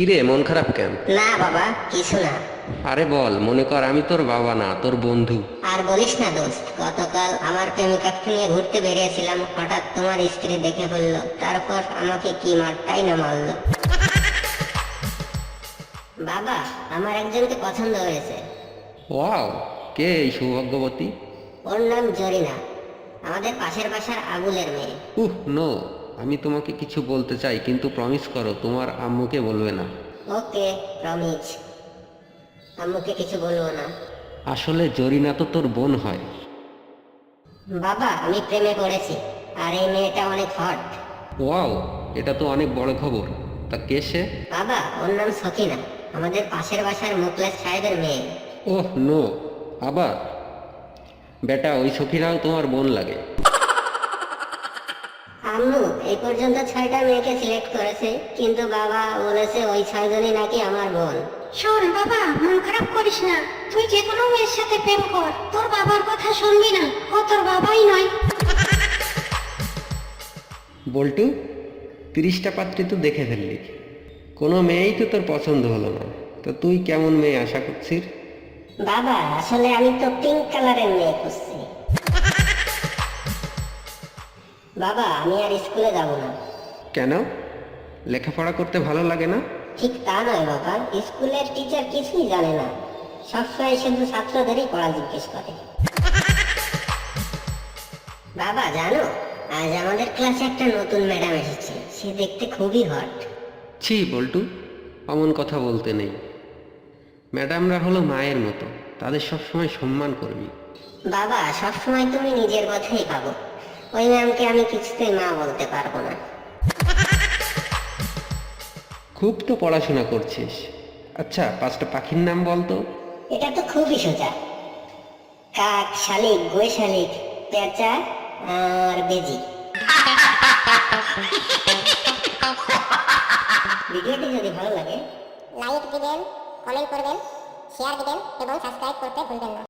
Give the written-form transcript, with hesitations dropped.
কিরে, মন খারাপ কেন? না বাবা, কিছু না। আরে বল, মনে কর আমি তোর বাবা না, তোর বন্ধু। আর বলিস না দোস্ত, গতকাল আমার প্রেমিকাকে নিয়ে ঘুরতে বেরিয়েছিলাম, হঠাৎ তোমার স্ত্রী দেখে ফেললো, তারপর আমাকে কি মারটাই না মারলো। বাবা, আমার একজনকে পছন্দ হয়েছে। ওয়াও, কে এই সৌভাগ্যবতী? ওর নাম জরিনা, আমাদের পাশের বাসার আবুলের মেয়ে। নো, আমি তোমাকে কিছু বলতে চাই, কিন্তু প্রমিস করো তোমার আম্মুকে বলবে না। ওকে, প্রমিস। আম্মুকে কিছু বলবো না। আসলে জরিনা তো তোর বোন হয়। বাবা, আমি প্রেমে পড়েছি, আর এই মেয়েটা অনেক হট। ওয়াও, এটা তো অনেক বড় খবর। তা কে সে? বাবা, ওর নাম সকিনা, আমাদের পাশের বাসার মুখলেস সাহেবের মেয়ে। নো, আবার? বেটা, ওই সখীরাও তোমার বোন লাগে। আম্মু এই পর্যন্ত 6টা মেয়েকে সিলেক্ট করেছে, কিন্তু বাবা বলেছে ওই 6জনই নাকি আমার বোন। শোন বাবা, মন খারাপ করিস না। তুই যে কোনো মেয়ের সাথে প্রেম কর, তোর বাবার কথা শুনবি না। ও তোর বাবাই নয়। বল্টু, 30টা পাত্রী তো দেখে ফেললি, কোনো মেয়েই তো তোর পছন্দ হলো না। তো তুই কেমন মেয়ে আশা করছিস? বাবা, আসলে আমি তো পিঙ্ক কালারের মেয়ে খুঁজছি। বাবা, আমি আর স্কুলে যাব না। কেন? লেখাপড়া করতে ভালো লাগে না? ঠিক তা নয় বাবা, স্কুলের টিচার কিছুই জানে না, সবসময় শুধু ছাত্রদেরই পড়া জিজ্ঞেস করে। বাবা জানো, আজ আমাদের ক্লাসে একটা নতুন ম্যাডাম এসেছে, সে দেখতে খুবই হট। ছি বল্টু, অমন কথা বলতে নেই। ম্যাডামরা হলো মায়ের মতো, তাদের সবসময় সম্মান করবি। বাবা, সবসময় তুমি নিজের কথাই ভাবো, ওই ম্যামকে আমি কিছুতেই মা বলতে পারবো না। খুব তো পড়াশোনা করছিস। আচ্ছা, 5টা পাখির নাম বলতো। এটা তো খুবই সোজা, কাক, শালিক, গুয়ে শালিক, পেঁচা আর বেজি। ভিডিওটি যদি ভালো লাগে লাইক দিবেন, কমেন্ট করবেন, শেয়ার দিবেন এবং সাবস্ক্রাইব করতে ভুলবেন না।